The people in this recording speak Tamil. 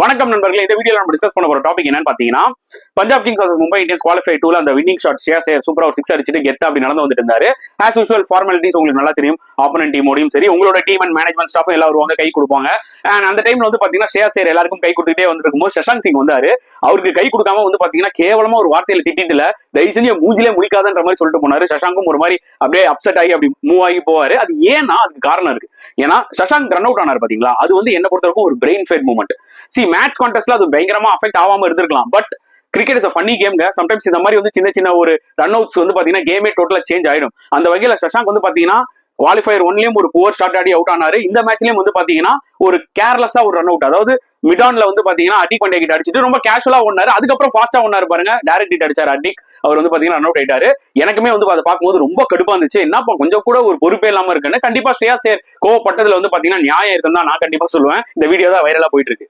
வணக்கம் நண்பர்களே, இந்த வீடியோல நம்ம டிஸ்கஸ் பண்ண போற டாபிக் என்னன்னு பாத்தீங்கன்னா, Punjab kings vs Mumbai Indians qualify 2ல அந்த வின்னிங் ஷாட் ஷேர் சூப்பரா ஒரு 6 அடிச்சிட்டு கெத்தா அப்படி நடந்து வந்துட்டு இருந்தாரு. ஆஸ் யூசுவல் ஃபார்மாலிட்டிஸ் உங்களுக்கு நல்லா தெரியும். ஆப்போனன்ட் டீமோடையும் சரி, உங்களோட டீம் அண்ட் மேனேஜ்மெண்ட் ஸ்டாஃப் எல்லாம் வருவாங்க, கை கொடுப்பாங்க. அண்ட் அந்த டைம்ல வந்து பாத்தீங்கன்னா ஷேர் எல்லாருக்கும் கை கொடுத்துட்டே வந்துட்டு இருக்கும்போது சஷாங்க் சிங் வந்தாரு. அவருக்கு கை கொடுக்காம வந்து பாத்தீங்கன்னா கேவலமா ஒரு வார்த்தையில திட்டிட்டுல தயவு செஞ்சு மூஞ்சிலே முடிக்காதன்ற மாதிரி சொல்லிட்டு போனாரு. சஷாங்கும் ஒரு மாதிரி அப்படியே அப்செட் ஆகி அப்படி மூவ் ஆகி போவாரு. அது ஏன்னா அதுக்கு காரணம் இருக்கு. ஏன்னா சஷாங்க் ரன் அவுட் ஆனார் பாத்தீங்களா, அது வந்து என்ன பொறுத்தவரைக்கும் ஒரு பிரெயின் ஃபேட் மூமெண்ட். சி மேட்ச் கான்டெஸ்ட்ல அது பயங்கரமா அஃபெக்ட் ஆகாம இருந்திருக்கலாம். பட் கிரிக்கெட் இஸ் ஃபன்னி கேம்ங்க. சம்டைம்ஸ் இந்த மாதிரி வந்து சின்ன ஒரு ரன் அவுட்ஸ் வந்து பாத்தீங்கன்னா கேமே டோட்டலா சேஞ்ச் ஆயிடும். அந்த வகையில சஷாங்க் வந்து பாத்தீங்கன்னா குவாலிஃபயர் ஒன்லயும் ஒரு புவர் ஸ்டார்ட் ஆடி அவுட் ஆனாரு. இந்த மேட்ச்லயும் வந்து பாத்தீங்கன்னா ஒரு கேர்லெஸ்ஸா ஒரு ரன் அவுட், அதாவது மிடான்ல வந்து பாத்தீங்கன்னா அடிக் பண்டியா கிட்ட அடிச்சுட்டு ரொம்ப கேஷுவலா ஓடினாரு. அதுக்கப்புறம் ஃபாஸ்டா ஓடினாரு பாருங்க, டைரக்ட் ஹிட் அடிச்சாரு அடிக். அவர் வந்து பாத்தீங்கன்னா ரன் அவுட் ஆயிட்டாரு. எனக்குமே வந்து அதை பார்க்கும்போது ரொம்ப கடுப்பா இருந்துச்சு. என்னப்பா கொஞ்சம் கூட ஒரு பொறுப்பே இல்லாம இருக்குன்னு. கண்டிப்பா ஷேர் கோவப்பட்டதுல வந்து பாத்தீங்கன்னா நியாயம் இருக்குன்னு தான் நான் கண்டிப்பா சொல்லுவேன். இந்த வீடியோ தான் வைரலா போயிட்டு இருக்கு.